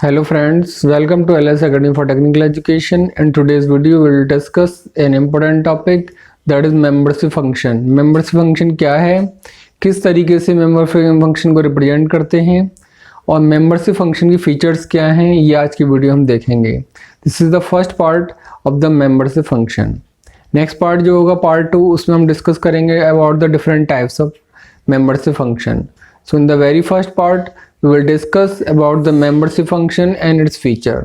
Hello friends, welcome to LS Academy for Technical Education. In today's video we will discuss an important topic that is membership function. Membership function क्या है, किस तरीके से membership function को represent करते हैं और membership function की फीचर्स क्या हैं, ये आज की वीडियो हम देखेंगे. This is the first part of the membership function. Next part जो होगा पार्ट 2, उसमें हम डिस्कस करेंगे about the different types of membership function. So in the very first part we will discuss about the membership function and its feature.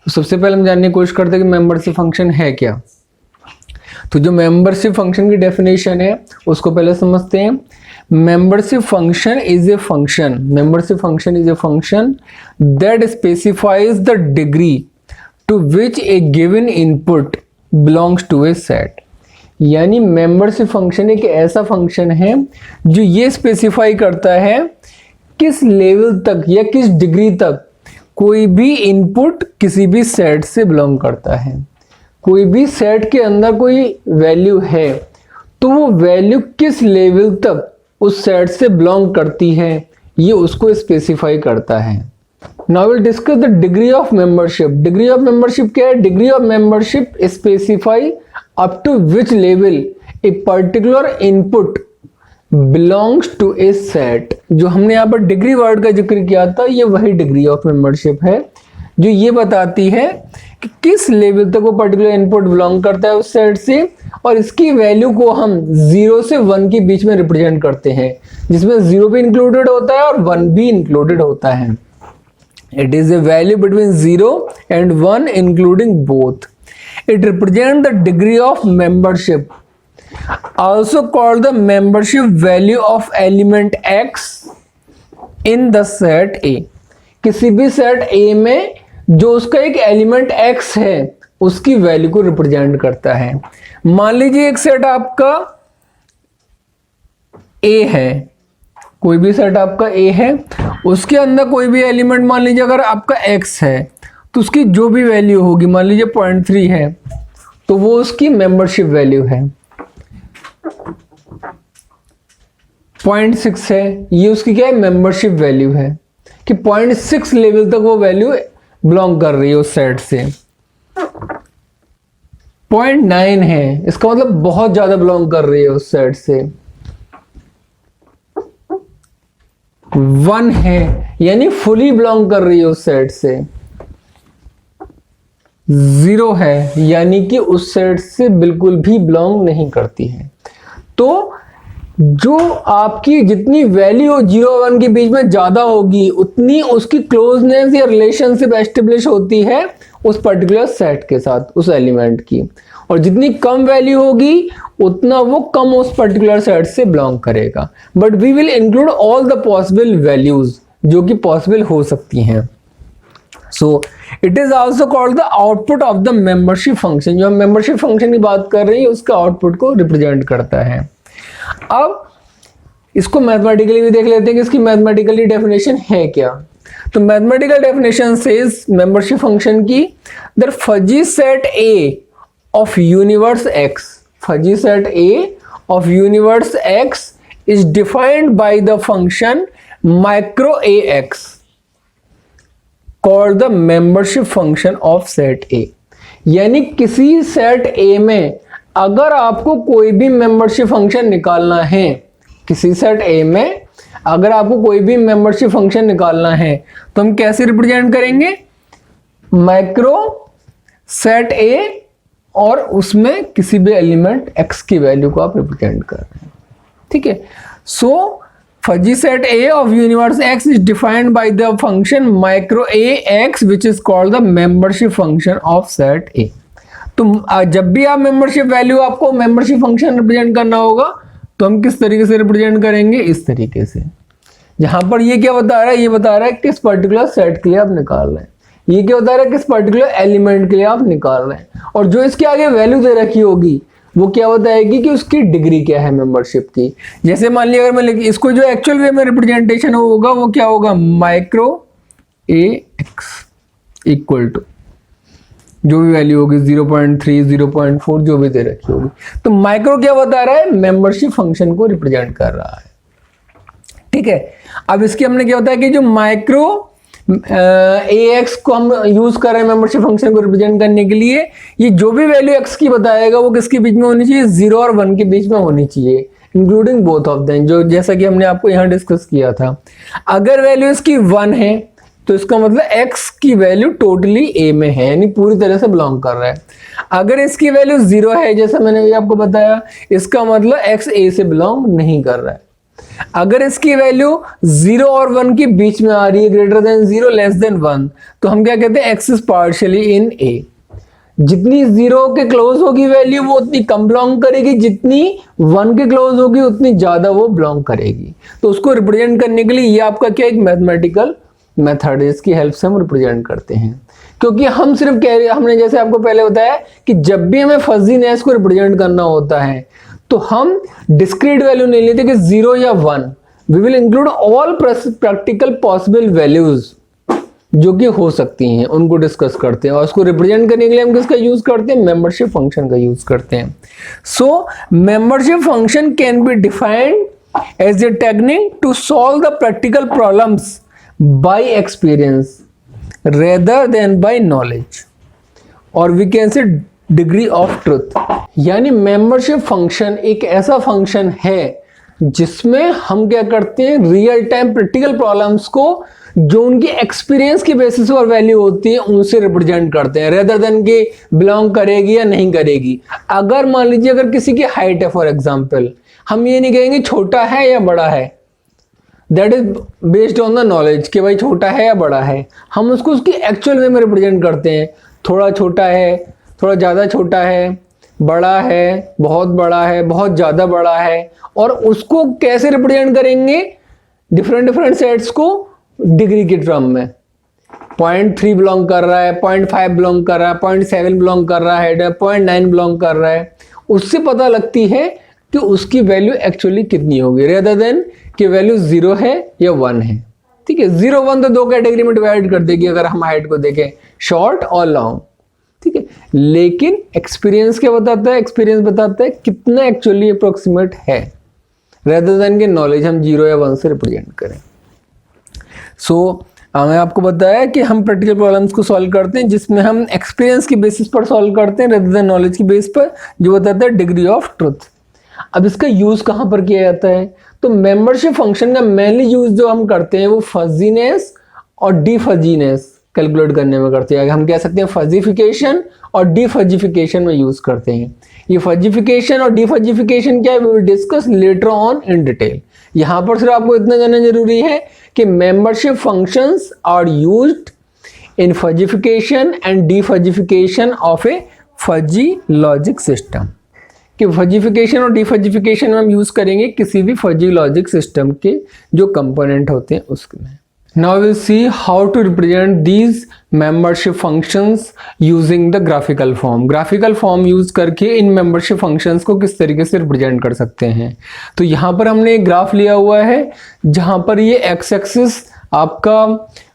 तो सबसे पहले हम जानने की कोशिश करते हैं कि membership function है क्या. तो जो membership function की डेफिनेशन है उसको पहले समझते हैं. Membership function is a function. Membership function is a function that specifies the degree to which a given input belongs to a set. यानी मेंबरशिप फंक्शन एक ऐसा फंक्शन है जो ये स्पेसिफाई करता है किस लेवल तक या किस डिग्री तक कोई भी इनपुट किसी भी सेट से बिलोंग करता है. कोई भी सेट के अंदर कोई वैल्यू है तो वो वैल्यू किस लेवल तक उस सेट से बिलोंग करती है ये उसको स्पेसिफाई करता है. Now will discuss the degree of membership. Degree of membership क्या है? Degree of membership specify up to which level a particular input belongs to a set. जो हमने यहाँ पर डिग्री वर्ड का जिक्र किया था ये वही डिग्री ऑफ मेंबरशिप है जो ये बताती है कि किस लेवल तक वो पर्टिकुलर इनपुट बिलोंग करता है उस सेट से और इसकी वैल्यू को हम 0 से 1 के बीच में रिप्रेजेंट करते हैं जिसमें 0 भी इंक्लूडेड होता है और 1 भी इंक्लूडेड होता है. It is a value between 0 and 1 including both. It represents the degree of membership, also called the membership value of element X in the set A. किसी भी सेट A में जो उसका एक एलिमेंट X है उसकी वैल्यू को represent करता है. मान लीजिए एक सेट आपका A है, कोई भी सेट आपका A है, उसके अंदर कोई भी एलिमेंट मान लीजिए अगर आपका X है तो उसकी जो भी वैल्यू होगी मान लीजिए 0.3 है तो वो उसकी मेंबरशिप वैल्यू है. 0.6 है ये उसकी क्या है? मेंबरशिप वैल्यू है कि 0.6 लेवल तक वो वैल्यू बिलोंग कर रही है उस सेट से. 0.9 है इसका मतलब बहुत ज्यादा बिलोंग कर रही है उस सेट से. 1 है यानी फुली बिलोंग कर रही है उस सेट से. 0 है यानी कि उस सेट से बिल्कुल भी बिलोंग नहीं करती है. तो जो आपकी जितनी वैल्यू 0 और 1 के बीच में ज्यादा होगी उतनी उसकी क्लोजनेस या रिलेशनशिप एस्टेब्लिश होती है उस पर्टिकुलर सेट के साथ उस एलिमेंट की, और जितनी कम वैल्यू होगी उतना वो कम उस पर्टिकुलर सेट से बिलोंग करेगा. But we will include all the possible values जो कि पॉसिबल हो सकती हैं. So it is also called the output of the membership function. जो हम membership function की बात कर रहे हैं उसका आउटपुट को रिप्रेजेंट करता है. अब इसको मैथमेटिकली भी देख लेते हैं कि इसकी मैथमेटिकली डेफिनेशन है क्या. तो mathematical definition says membership function की that fuzzy set A of universe X, fuzzy set A of universe X is defined by the function micro AX called the membership function of set A. यानी किसी set A में अगर आपको कोई भी membership function निकालना है, किसी सेट A में अगर आपको कोई भी मेंबरशिप फंक्शन निकालना है तो हम कैसे रिप्रेजेंट करेंगे? माइक्रो सेट A और उसमें किसी भी एलिमेंट X की वैल्यू को आप रिप्रेजेंट कर रहे हैं. ठीक है. सो fuzzy set A of universe X is defined by the function micro AX which is called the membership function of set A. तो जब भी आप मेंबरशिप वैल्यू आपको मेंबरशिप फंक्शन रिप्रेजेंट करना होगा तो हम किस तरीके से रिप्रेजेंट करेंगे? इस तरीके से. यहां पर ये क्या बता रहा है? ये बता रहा है किस पर्टिकुलर सेट के लिए आप निकाल रहे हैं. ये क्या बता रहा है? किस पर्टिकुलर एलिमेंट के लिए आप निकाल रहे हैं. और जो इसके आगे वैल्यू दे रखी होगी वो क्या बताएगी कि उसकी डिग्री क्या है मेंबरशिप की. जैसे मान लिया अगर मैं इसको जो एक्चुअल वे में रिप्रेजेंटेशन होगा वो क्या होगा? माइक्रो AX इक्वल टू जो भी वैल्यू होगी 0.3 0.4 जो भी दे रखी होगी. तो माइक्रो क्या बता रहा है? मेंबरशिप फंक्शन को रिप्रेजेंट कर रहा है. ठीक है. अब इसके हमने क्या होता है कि जो माइक्रो ए एक्स को हम यूज कर रहे हैं मेंबरशिप फंक्शन को रिप्रेजेंट करने के लिए। ये जो भी वैल्यू एक्स की बताएगा वो किसके बीच में होनी चाहिए, 0 और 1 के बीच में होनी चाहिए, इंक्लूडिंग बोथ ऑफ देम, जो जैसा कि हमने आपको यहाँ डिस्कस किया था। अगर वैल्यू इसकी 1 है तो इसका मतलब x की वैल्यू टोटली a में है, यानी पूरी तरह से बिलोंग कर रहा है। अगर इसकी वैल्यू 0 है, जैसा मैंने भी आपको बताया, इसका मतलब x a से बिलोंग नहीं कर रहा है। अगर इसकी वैल्यू 0 और 1 के बीच में आ रही है, ग्रेटर देन 0 लेस देन 1, तो हम क्या कहते हैं, x is partially in a। जितनी 0 के क्लोज होगी वैल्यू वो उतनी कम बिलोंग करेगी, जितनी 1 के क्लोज होगी उतनी ज्यादा वो बिलोंग करेगी। तो उसको रिप्रेजेंट करने के लिए ये आपका क्या एक मैथमेटिकल मेथड है, इसकी हेल्प से हम रिप्रेजेंट करते हैं। क्योंकि हम सिर्फ कह रहे, हमने जैसे आपको पहले बताया कि जब भी हमें फजीनेस को रिप्रेजेंट करना होता है तो हम डिस्क्रीट वैल्यू नहीं लेते कि 0 या 1, we will include all practical possible values जो कि हो सकती हैं, उनको डिस्कस करते हैं। और उसको रिप्रेजेंट करने के लिए हम किसका यूज करते हैं, मेंबरशिप फंक्शन का यूज करते हैं। So membership function can be defined as a technique to solve the practical problems by experience rather than by knowledge, or we can say degree of truth। यानी membership function एक ऐसा function है जिसमें हम क्या करते हैं, रियल टाइम प्रैक्टिकल प्रॉब्लम्स को जो उनकी एक्सपीरियंस की बेसिस पर वैल्यू होती है उनसे रिप्रेजेंट करते हैं, रेदर देन कि बिलोंग करेगी या नहीं करेगी। अगर मान लीजिए अगर किसी की हाइट है फॉर एग्जाम्पल, हम ये नहीं कहेंगे छोटा है या बड़ा है, that is based on the knowledge कि भाई छोटा है या बड़ा है। हम उसको उसकी एक्चुअल वे में रिप्रेजेंट करते हैं, थोड़ा छोटा है, थोड़ा ज़्यादा छोटा है, बड़ा है, बहुत ज़्यादा बड़ा है। और उसको कैसे रिप्रेजेंट करेंगे, डिफरेंट सेट्स को डिग्री के टर्म में। 0.3 बिलोंग कर रहा है, 0.5 बिलोंग कर रहा है, 0.7 बिलोंग कर रहा है, 0.9 बिलोंग कर रहा है, उससे पता लगती है कि उसकी वैल्यू एक्चुअली कितनी होगी, रेदर देन कि वैल्यू 0 है या 1 है। ठीक है, 0 1 तो दो कैटेगरी में डिवाइड कर देगी अगर हम हाइट को देखें, शॉर्ट और लॉन्ग। ठीक है, लेकिन एक्सपीरियंस क्या बताता है, एक्सपीरियंस बताता है कितना एक्चुअली अप्रोक्सीमेट है, रेदर देन के नॉलेज हम 0 या 1 से रिप्रेजेंट करें। सो मैं आपको बताया कि हम प्रैक्टिकल प्रॉब्लम्स को सॉल्व करते हैं जिसमें हम एक्सपीरियंस की बेसिस पर सॉल्व करते हैं, रेदर देन नॉलेज की बेस पर, जो बताता है डिग्री ऑफ ट्रुथ। अब इसका यूज कहां पर किया जाता है, तो मेंबरशिप फंक्शन का मेनली यूज जो हम करते हैं वो फजीनेस और डिफजीनेस कैलकुलेट करने में करते हैं। हम कह सकते हैं फजीफिकेशन और डिफजिफिकेशन में यूज करते हैं। ये फजीफिकेशन और डिफजिफिकेशन क्या है, we will discuss later on in detail. यहां पर सिर्फ आपको इतना जानना जरूरी है कि membership functions are used in fuzzification and defuzzification of a fuzzy logic system. कि फजीफिकेशन और डिफजिफिकेशन में हम यूज करेंगे किसी भी फजी लॉजिक सिस्टम के जो कंपोनेंट होते हैं उसमें। Now will see how to represent these membership functions using the graphical form. Graphical form use करके इन मेंबरशिप फंक्शंस को किस तरीके से रिप्रेजेंट कर सकते हैं। तो यहाँ पर हमने एक ग्राफ लिया हुआ है जहाँ पर ये एक्स एक्सिस आपका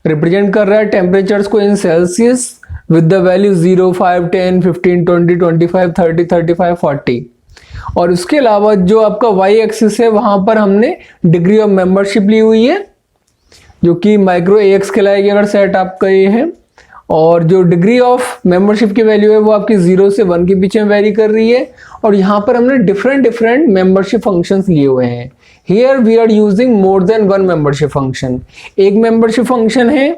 रिप्रेजेंट कर रहा है टेम्परेचर्स को इन सेल्सियस विद द वैल्यू 0, 5, 10, 15, 20, 25, 30, 35, 40। और उसके अलावा जो आपका y एक्सिस है वहां पर हमने डिग्री ऑफ मेंबरशिप ली हुई है जो कि माइक्रो AX कहलाएगी अगर सेट आपका ये है। और जो डिग्री ऑफ मेंबरशिप की वैल्यू है वो आपकी 0 से 1 के बीच में वेरी कर रही है। और यहाँ पर हमने डिफरेंट मेंबरशिप फंक्शंस लिए हुए हैं। Here we are using more than one membership function. एक मेंबरशिप फंक्शन है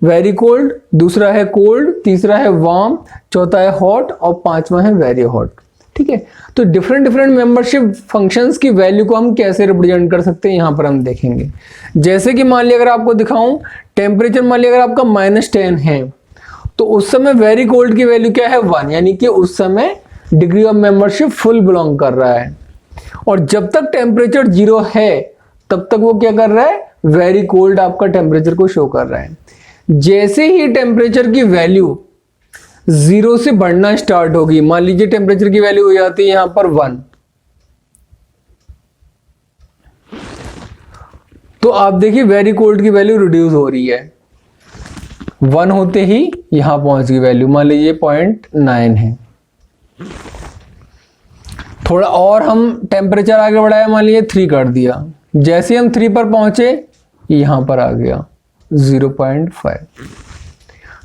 वेरी कोल्ड, दूसरा है कोल्ड, तीसरा है वार्म, चौथा है हॉट और पांचवा है वेरी हॉट। ठीक है, तो डिफरेंट मेंबरशिप फंक्शंस की वैल्यू को हम कैसे रिप्रेजेंट कर सकते हैं यहाँ पर हम देखेंगे। जैसे कि मान लिया अगर आपको दिखाऊं टेम्परेचर मान लिया अगर आपका -10 है तो उस समय वेरी कोल्ड की वैल्यू क्या है 1, यानी कि उस समय degree of membership full belong कर रहा है। और जब तक टेम्परेचर 0 है तब तक वो क्या कर रहा है, वेरी कोल्ड आपका टेम्परेचर को शो कर रहा है। जैसे ही टेम्परेचर की वैल्यू 0 से बढ़ना स्टार्ट होगी, मान लीजिए टेम्परेचर की वैल्यू हो जाती है यहां पर 1, तो आप देखिए वेरी कोल्ड की वैल्यू रिड्यूस हो रही है। 1 होते ही यहां पहुंच गई वैल्यू, मान लीजिए 0.9 है। थोड़ा और हम टेम्परेचर आगे बढ़ाया, मान लीजिए 3 कर दिया, जैसे हम 3 पर पहुंचे यहां पर आ गया 0.5।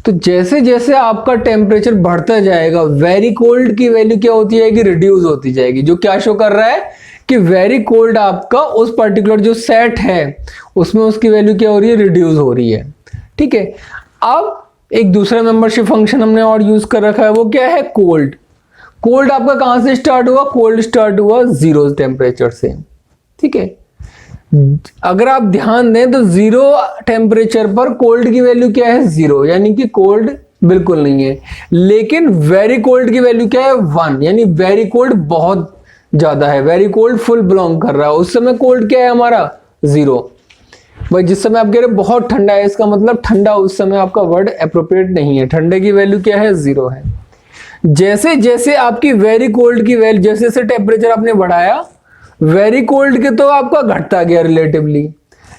तो जैसे जैसे आपका टेम्परेचर बढ़ता जाएगा, वेरी कोल्ड की वैल्यू क्या होती जाएगी, रिड्यूस होती जाएगी, जो क्या शो कर रहा है कि वेरी कोल्ड आपका उस पर्टिकुलर जो सेट है उसमें उसकी वैल्यू क्या हो रही है, रिड्यूस हो रही है। ठीक है, अब एक दूसरा मेंबरशिप फंक्शन हमने और यूज कर रखा है, वो क्या है, कोल्ड। कोल्ड आपका कहां से स्टार्ट हुआ, कोल्ड स्टार्ट हुआ 0 टेम्परेचर से। ठीक है, अगर आप ध्यान दें तो 0 टेम्परेचर पर कोल्ड की वैल्यू क्या है, 0, यानी कि कोल्ड बिल्कुल नहीं है। लेकिन वेरी कोल्ड की वैल्यू क्या है, 1, यानी वेरी कोल्ड बहुत ज्यादा है, वेरी कोल्ड फुल बिलोंग कर रहा है। उस समय कोल्ड क्या है हमारा, 0। भाई जिस समय आप कह रहे बहुत ठंडा है, इसका मतलब ठंडा उस समय आपका वर्ड एप्रोप्रिएट नहीं है, ठंडे की वैल्यू क्या है, 0 है। जैसे जैसे आपकी वेरी कोल्ड की वैल्यू, जैसे जैसे टेम्परेचर आपने बढ़ाया, वेरी कोल्ड के तो आपका घटता गया रिलेटिवली,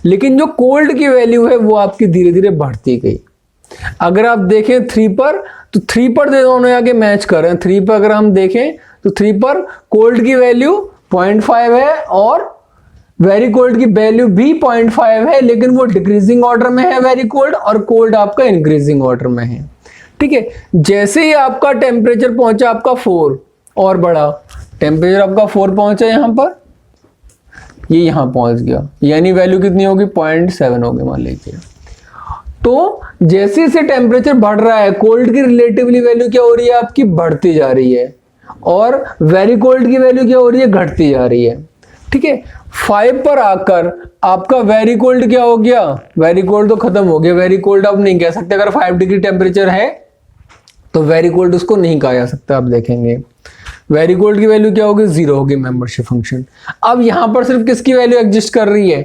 लेकिन जो कोल्ड की वैल्यू है वो आपकी धीरे धीरे बढ़ती गई। अगर आप देखें 3 पर, तो 3 पर दोनों आगे मैच कर रहे हैं। 3 पर अगर हम देखें तो 3 पर कोल्ड की वैल्यू 0.5 है और वेरी कोल्ड की वैल्यू भी 0.5 है, लेकिन वो डिक्रीजिंग ऑर्डर में है वेरी कोल्ड, और कोल्ड आपका इंक्रीजिंग ऑर्डर में है। ठीक है, जैसे ही आपका टेम्परेचर पहुंचा आपका 4 और बढ़ा, टेम्परेचर आपका 4 पहुंचा यहां पर, ये यहां पहुंच गया, यानी वैल्यू कितनी होगी, 0.7 होगी मान लीजिए। तो जैसे जैसे टेम्परेचर बढ़ रहा है, कोल्ड की रिलेटिवली वैल्यू क्या हो रही है आपकी, बढ़ती जा रही है, और वेरी कोल्ड की वैल्यू क्या हो रही है, घटती जा रही है। ठीक है, 5 पर आकर आपका वेरी कोल्ड क्या हो गया, वेरी कोल्ड तो खत्म हो गया, वेरी कोल्ड आप नहीं कह सकते। अगर 5 डिग्री टेम्परेचर है तो वेरी कोल्ड उसको नहीं कहा जा सकता। आप देखेंगे वेरी कोल्ड की वैल्यू क्या होगी, 0 होगी मेंबरशिप फंक्शन। अब यहां पर सिर्फ किसकी वैल्यू एग्जिस्ट कर रही है,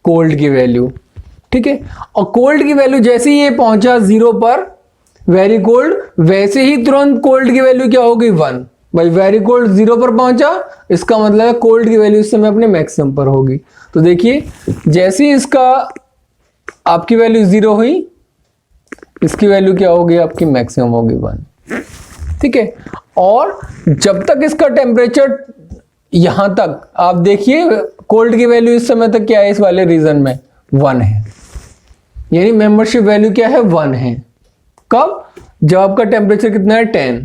कोल्ड की वैल्यू। ठीक है, और कोल्ड की वैल्यू जैसे ही ये पहुंचा 0 पर वेरी कोल्ड, वैसे ही तुरंत कोल्ड की वैल्यू क्या होगी, 1। भाई वेरी कोल्ड 0 पर पहुंचा, इसका मतलब है कोल्ड की वैल्यू इस समय अपने मैक्सिमम पर होगी। तो देखिए जैसे ही इसका आपकी वैल्यू 0 हुई, इसकी वैल्यू क्या होगी, आपकी मैक्सिमम होगी 1। ठीक है, और जब तक इसका टेम्परेचर यहां तक, आप देखिए कोल्ड की वैल्यू इस समय तक क्या है, इस वाले रीजन में 1 है, यानी मेंबरशिप वैल्यू क्या है, 1 है। कब, जब आपका टेम्परेचर कितना है, 10।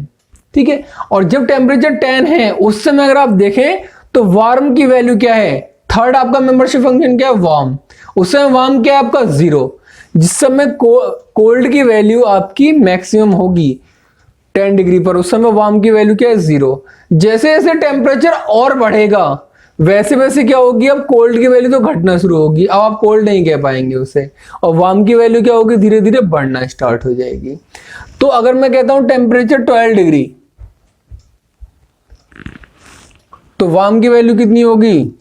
ठीक है, और जब टेम्परेचर 10 है उस समय अगर आप देखें तो वार्म की वैल्यू क्या है, थर्ड आपका मेंबरशिप फंक्शन क्या है, वार्म। उस समय वार्म क्या है आपका, 0। जिस समय कोल्ड की वैल्यू आपकी मैक्सिमम होगी 10 डिग्री पर, उस समय वार्म की वैल्यू क्या है, 0। जैसे जैसे टेम्परेचर और बढ़ेगा वैसे वैसे क्या होगी, अब कोल्ड की वैल्यू तो घटना शुरू होगी, अब आप कोल्ड नहीं कह पाएंगे उसे, और वार्म की वैल्यू क्या होगी, धीरे धीरे बढ़ना स्टार्ट हो जाएगी। तो अगर मैं कहता हूं टेम्परेचर 12 डिग्री, तो वार्म की वैल्यू कितनी होगी,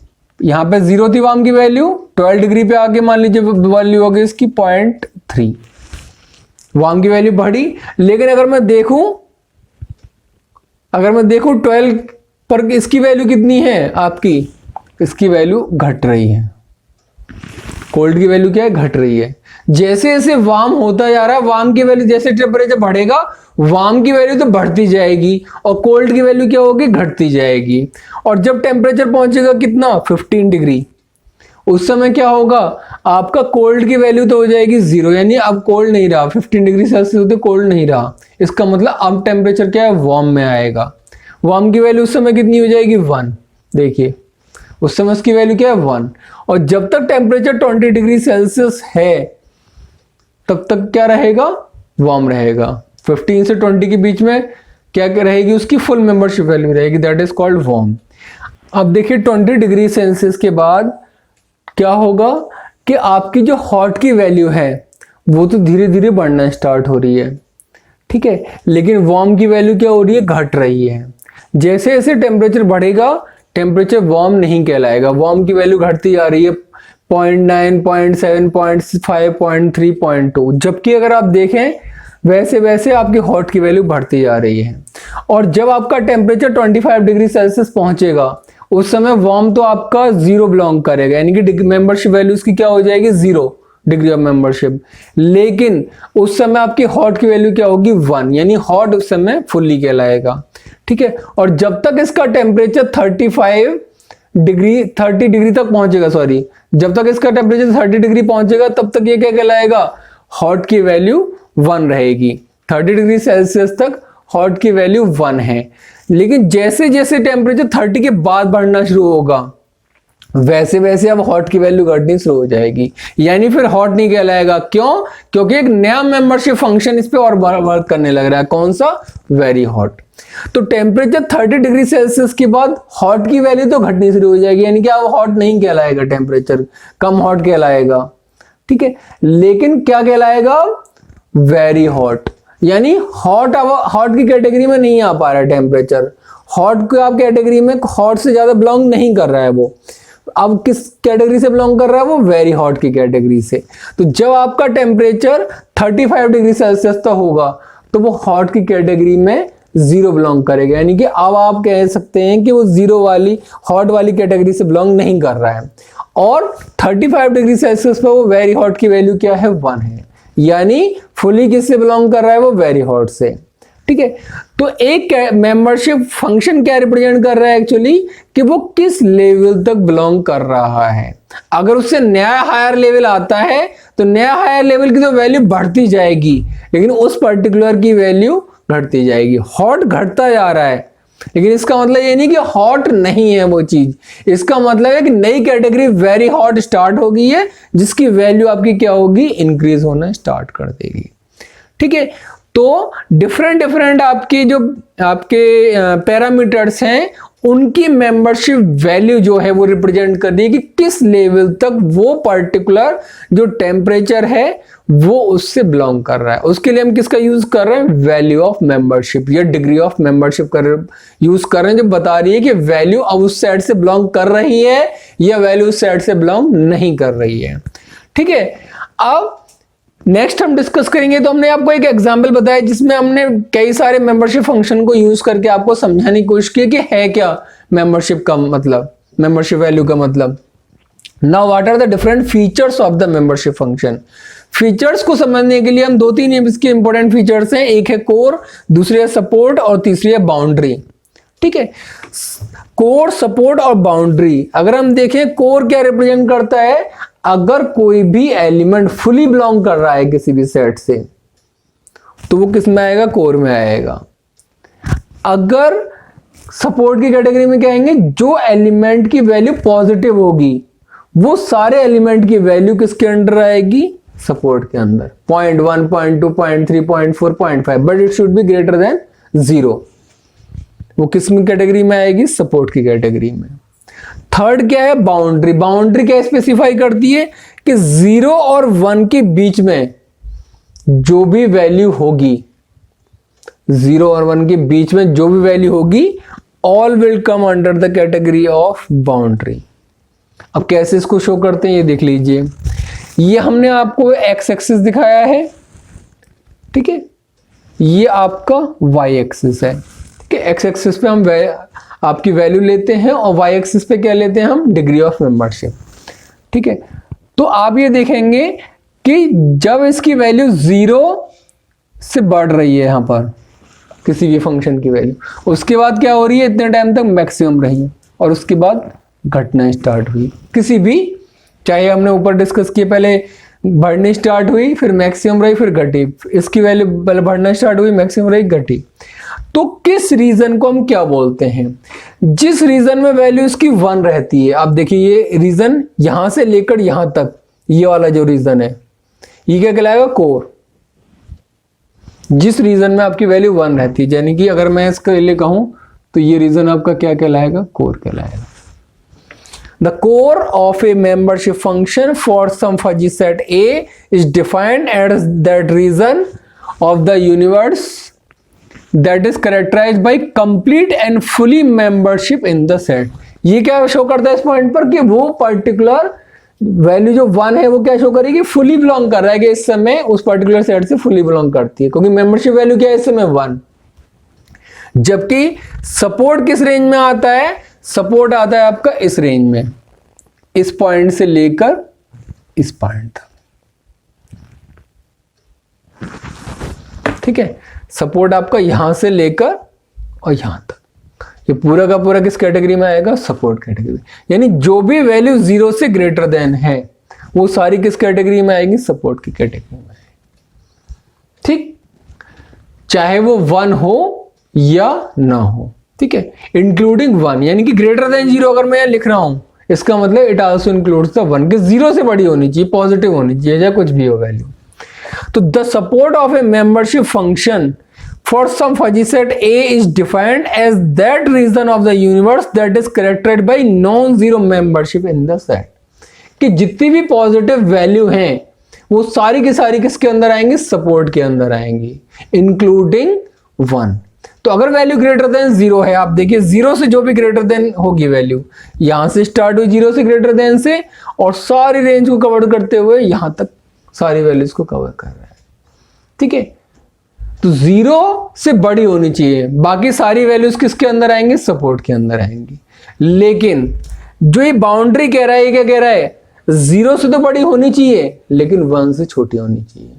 यहां पे 0 थी वार्म की वैल्यू, 12 डिग्री पे आके मान लीजिए वैल्यू होगी इसकी 0.3, वार्म की वैल्यू बढ़ी। लेकिन अगर मैं देखूं 12 पर इसकी वैल्यू कितनी है आपकी, इसकी वैल्यू घट रही है, कोल्ड की वैल्यू क्या है, घट रही है। जैसे जैसे वार्म होता जा रहा है, वार्म की वैल्यू जैसे टेम्परेचर बढ़ेगा वार्म की वैल्यू तो बढ़ती जाएगी और कोल्ड की वैल्यू क्या होगी, घटती जाएगी। और जब टेम्परेचर पहुंचेगा कितना, 15 डिग्री, उस समय क्या होगा, आपका कोल्ड की वैल्यू तो हो जाएगी 0, यानी अब कोल्ड नहीं रहा, 15 डिग्री सेल्सियस होते कोल्ड नहीं रहा, इसका मतलब अब टेम्परेचर क्या है, वार्म में आएगा। वार्म की वैल्यू उस समय कितनी हो जाएगी, 1। देखिए उस समय उसकी वैल्यू क्या है, 1। और जब तक टेम्परेचर 20 डिग्री सेल्सियस है तब तक क्या रहेगा, वार्म रहेगा। 15 से 20 के बीच में क्या रहेगी, उसकी फुल मेंबरशिप वैल्यू रहेगी, दैट इज कॉल्ड वार्म। अब देखिए 20 डिग्री सेल्सियस के बाद क्या होगा कि आपकी जो हॉट की वैल्यू है वो तो धीरे धीरे बढ़ना स्टार्ट हो रही है, ठीक है, लेकिन वार्म की वैल्यू क्या हो रही है, घट रही है। जैसे जैसे टेम्परेचर बढ़ेगा टेम्परेचर वार्म नहीं कहलाएगा, वार्म की वैल्यू घटती जा रही है 0.9, 0.7, 0.5, 0.3, 0.2, जबकि अगर आप देखें वैसे वैसे आपकी हॉट की वैल्यू बढ़ती जा रही है। और जब आपका टेम्परेचर 25 डिग्री सेल्सियस पहुंचेगा उस समय वार्म तो आपका 0 बिलोंग करेगा, यानी कि मेंबरशिप वैल्यू उसकी क्या हो जाएगी, 0 डिग्री ऑफ मेंबरशिप। लेकिन उस समय आपकी हॉट की वैल्यू क्या होगी, 1, यानी हॉट उस समय फुल्ली कहलाएगा, ठीक है। और जब तक इसका टेम्परेचर 35 डिग्री 30 डिग्री तक पहुंचेगा, सॉरी, जब तक इसका टेम्परेचर 30 डिग्री पहुंचेगा तब तक ये क्या कहलाएगा, हॉट की वैल्यू 1 रहेगी। 30 डिग्री सेल्सियस तक हॉट की वैल्यू 1 है। लेकिन जैसे जैसे टेम्परेचर 30 के बाद बढ़ना शुरू होगा वैसे वैसे अब हॉट की वैल्यू घटनी शुरू हो जाएगी, यानी फिर हॉट नहीं कहलाएगा। क्यों? क्योंकि एक नया मेंबरशिप फंक्शन इस पे और वर्क करने लग रहा है। कौन सा? Very hot. तो टेम्परेचर 30 डिग्री सेल्सियस के बाद हॉट की वैल्यू तो घटनी शुरू हो जाएगी, यानी कि अब हॉट नहीं कहलाएगा, टेम्परेचर कम हॉट कहलाएगा। ठीक है, लेकिन क्या कहलाएगा? Very hot. यानी हॉट अब हॉट की कैटेगरी में नहीं आ पा रहा है टेम्परेचर, हॉट को आप कैटेगरी में हॉट से ज्यादा बिलोंग नहीं कर रहा है वो। अब किस कैटेगरी से बिलोंग कर रहा है वो? वेरी हॉट की कैटेगरी से। तो जब आपका टेम्परेचर 35 डिग्री सेल्सियस तक होगा तो वो हॉट की कैटेगरी में 0 बिलोंग करेगा, यानी कि अब आप कह सकते हैं कि वो 0 वाली हॉट वाली कैटेगरी से बिलोंग नहीं कर रहा है। और 35 डिग्री सेल्सियस पर वो वेरी हॉट की वैल्यू क्या है? 1 है, यानी फुली किससे बिलोंग कर रहा है वो? वेरी हॉट से। ठीक है, तो एक मेंबरशिप फंक्शन क्या रिप्रेजेंट कर रहा है एक्चुअली, कि वो किस लेवल तक बिलोंग कर रहा है। अगर उससे नया हायर लेवल आता है तो नया हायर लेवल की तो वैल्यू बढ़ती जाएगी, लेकिन उस पर्टिकुलर की वैल्यू घटती जाएगी। हॉट घटता जा रहा है, लेकिन इसका मतलब ये नहीं कि हॉट नहीं है वो चीज। इसका मतलब है कि नई कैटेगरी वेरी हॉट स्टार्ट हो गई है, जिसकी वैल्यू आपकी क्या होगी? इंक्रीज होना स्टार्ट कर देगी। ठीक है, तो डिफरेंट आपके जो आपके पैरामीटर्स हैं उनकी मेंबरशिप वैल्यू जो है वो रिप्रेजेंट कर रही है कि किस लेवल तक वो पर्टिकुलर जो टेम्परेचर है वो उससे बिलोंग कर रहा है। उसके लिए हम किसका यूज कर रहे हैं? वैल्यू ऑफ मेंबरशिप या डिग्री ऑफ मेंबरशिप का यूज कर रहे हैं, जो बता रही है कि वैल्यू अब उस साइड से बिलोंग कर रही है या वैल्यू उस साइड से बिलोंग नहीं कर रही है। ठीक है, अब नेक्स्ट हम डिस्कस करेंगे। तो हमने आपको एक एग्जांपल बताया जिसमें हमने कई सारे मेंबरशिप फंक्शन को यूज करके आपको समझाने की कोशिश की कि है क्या मेंबरशिप का मतलब, मेंबरशिप वैल्यू का मतलब। Now what are the different features of the membership function. Features को समझने के लिए हम 2-3 इसके इंपॉर्टेंट फीचर्स हैं। एक है कोर, दूसरी है सपोर्ट और तीसरी है बाउंड्री। ठीक है, कोर, सपोर्ट और बाउंड्री। अगर हम देखें कोर क्या रिप्रेजेंट करता है, अगर कोई भी एलिमेंट फुली बिलोंग कर रहा है किसी भी सेट से तो वो किस में आएगा? कोर में आएगा। अगर सपोर्ट की कैटेगरी में क्या आएंगे? जो एलिमेंट की वैल्यू पॉजिटिव होगी वो सारे एलिमेंट की वैल्यू किसके अंडर आएगी? सपोर्ट के अंदर। 0.1, 0.2, 0.3, 0.4, 0.5, but it should be greater than 0। वो किस कैटेगरी में आएगी? सपोर्ट की कैटेगरी में। थर्ड क्या है? बाउंड्री। बाउंड्री क्या स्पेसिफाई करती है कि 0 और 1 के बीच में जो भी वैल्यू होगी, 0 और 1 के बीच में जो भी वैल्यू होगी, all will come under the category of boundary. अब कैसे इसको शो करते हैं ये देख लीजिए। ये हमने आपको एक्स एक्सिस दिखाया है, ठीक है, ये आपका वाई एक्सिस है। ठीक है, एक्स एक्सिस पे हम आपकी वैल्यू लेते हैं और वाई एक्सिस पे क्या लेते हैं हम? Degree of membership. ठीक है, तो आप ये देखेंगे कि जब इसकी वैल्यू 0 से बढ़ रही है यहां पर किसी भी फंक्शन की वैल्यू, उसके बाद क्या हो रही है? इतने टाइम तक मैक्सिमम रही और उसके बाद घटना स्टार्ट हुई किसी भी, चाहे हमने ऊपर डिस्कस किए, पहले बढ़नी स्टार्ट हुई, फिर मैक्सिमम रही, फिर घटी। इसकी वैल्यू पहले बढ़ना स्टार्ट हुई, मैक्सिमम रही, घटी। तो किस रीजन को हम क्या बोलते हैं? जिस रीजन में वैल्यू इसकी 1 रहती है। आप देखिए ये रीजन यहां से लेकर यहां तक, ये वाला जो रीजन है ये क्या कहलाएगा? कोर। जिस रीजन में आपकी वैल्यू 1 रहती है, यानी कि अगर मैं इसके लिए कहूं तो ये रीजन आपका क्या कहलाएगा? कोर कहलाएगा। The core of a membership function for some fuzzy set A is defined as that region of the universe that is characterized by complete and fully membership in the set। ये क्या show करता है इस point पर कि वो particular value जो 1 है वो क्या शो करेगी? फुली बिलोंग कर रहा है कि इस समय उस पर्टिकुलर सेट से फुली बिलोंग करती है, क्योंकि मेंबरशिप वैल्यू क्या है इस समय? 1। जबकि सपोर्ट किस रेंज में आता है? सपोर्ट आता है आपका इस रेंज में, इस पॉइंट से लेकर इस पॉइंट तक। ठीक है, सपोर्ट आपका यहां से लेकर और यहां तक, ये पूरा का पूरा किस कैटेगरी में आएगा? Support category. यानी जो भी वैल्यू 0 से ग्रेटर देन है वो सारी किस कैटेगरी में आएगी? सपोर्ट की कैटेगरी में आएगी। ठीक, चाहे वो 1 हो या ना हो। ठीक है, इंक्लूडिंग 1, यानी कि ग्रेटर देन 0 अगर मैं यहां लिख रहा हूं इसका मतलब इट आल्सो इंक्लूड्स द 1 कि 0 से बड़ी होनी चाहिए, पॉजिटिव होनी चाहिए, या कुछ भी हो वैल्यू। तो the support of a membership function for some fuzzy set A is defined as that region of the universe that is characterized by non-zero membership in the set। कि जितनी भी पॉजिटिव वैल्यू हैं वो सारी की सारी किसके अंदर आएंगी? सपोर्ट के अंदर आएंगी, इंक्लूडिंग 1। तो अगर वैल्यू ग्रेटर देन 0 है, आप देखिए 0 से जो भी ग्रेटर देन होगी वैल्यू, यहां से स्टार्ट हुई 0 से ग्रेटर देन से और सारी रेंज को कवर करते हुए यहां तक सारी वैल्यूज को कवर कर रहा है। ठीक है, तो 0 से बड़ी होनी चाहिए, बाकी सारी वैल्यूज किसके अंदर आएंगे? सपोर्ट के अंदर आएंगी। लेकिन जो ये बाउंड्री कह रहा है, ये क्या कह रहा है? 0 से तो बड़ी होनी चाहिए लेकिन 1 से छोटी होनी चाहिए।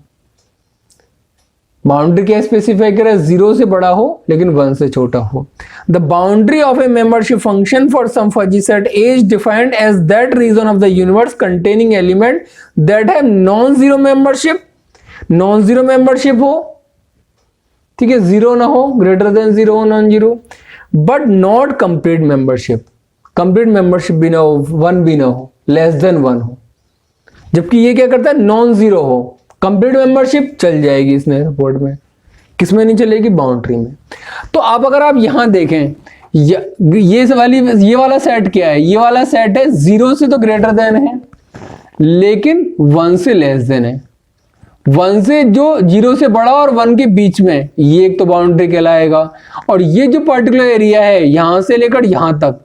बाउंड्री क्या स्पेसिफाई कर रहा है? 0 से बड़ा हो लेकिन 1 से छोटा हो। The boundary of a membership function for some fuzzy set A is defined as that region of the universe containing element that have non-zero membership, non-zero membership हो, ठीक है, 0 ना हो, ग्रेटर देन 0 हो, non zero, but not complete membership, complete membership भी ना हो, 1 भी ना हो, लेस देन 1 हो। जबकि ये क्या करता है? नॉन जीरो हो, कंप्लीट मेंबरशिप चल जाएगी इसमें सपोर्ट में, किसमें नहीं चलेगी? बाउंड्री में। तो आप अगर आप यहां देखें ये वाला सेट क्या है? ये वाला सेट है 0 से तो ग्रेटर देन है लेकिन 1 से लेस देन है। 1 से जो 0 से बड़ा और 1 के बीच में, ये एक तो बाउंड्री कहलाएगा। और ये जो पर्टिकुलर एरिया है यहां से लेकर यहां तक,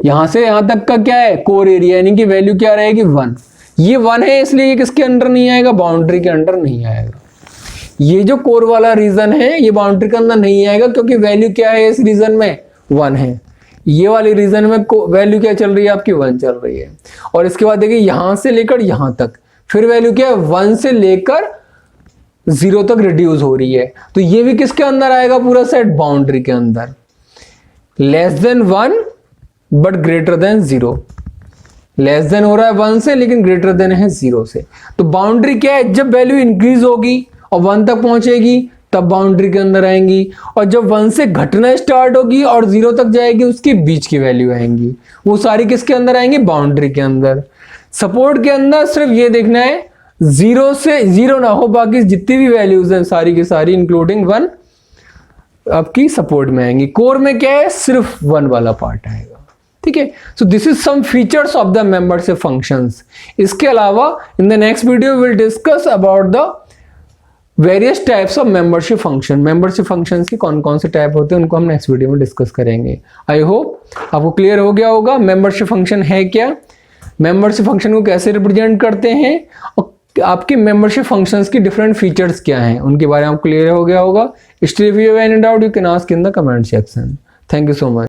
यहां से यहां तक का क्या है? कोर एरिया, यानी कि वैल्यू क्या रहेगी? 1। ये 1 है इसलिए ये किसके अंडर नहीं आएगा? बाउंड्री के अंडर नहीं आएगा। ये जो कोर वाला रीजन है ये बाउंड्री के अंदर नहीं आएगा क्योंकि वैल्यू क्या है इस रीजन में? 1 है। ये वाली रीजन में वैल्यू क्या चल रही है आपकी? 1 चल रही है। और इसके बाद देखिए यहां से लेकर यहां तक फिर वैल्यू क्या है? 1 से लेकर 0 तक रिड्यूस हो रही है। तो ये भी किसके अंदर आएगा? पूरा सेट बाउंड्री के अंदर। Less than 1 but greater than 0, less than हो रहा है 1 से लेकिन ग्रेटर देन है 0 से। तो बाउंड्री क्या है? जब वैल्यू इंक्रीज होगी और 1 तक पहुंचेगी तब बाउंड्री के अंदर आएंगी, और जब 1 से घटना स्टार्ट होगी और 0 तक जाएगी उसके बीच की वैल्यू आएंगी, वो सारी किसके अंदर आएंगी? बाउंड्री के अंदर। सपोर्ट के अंदर सिर्फ ये देखना है 0 से 0 ना हो, बाकी जितनी भी वैल्यूज हैं सारी की सारी इंक्लूडिंग 1 आपकी सपोर्ट में आएंगी। कोर में क्या है? सिर्फ 1 वाला पार्ट आएगा। ठीक है, so this is some features of the membership functions. इसके अलावा in the next video will discuss about the various types of membership function. Membership functions की कौन कौन से टाइप होते हैं उनको हम नेक्स्ट वीडियो में डिस्कस करेंगे। आई होप आपको क्लियर हो गया होगा मेंबरशिप फंक्शन है क्या, मेंबरशिप फंक्शन को कैसे रिप्रेजेंट करते हैं, और आपके मेंबरशिप फंक्शंस की डिफरेंट फीचर्स क्या हैं उनके बारे में आपको क्लियर हो गया होगा। Still if you have any doubt you can ask in the comment section. Thank you so much.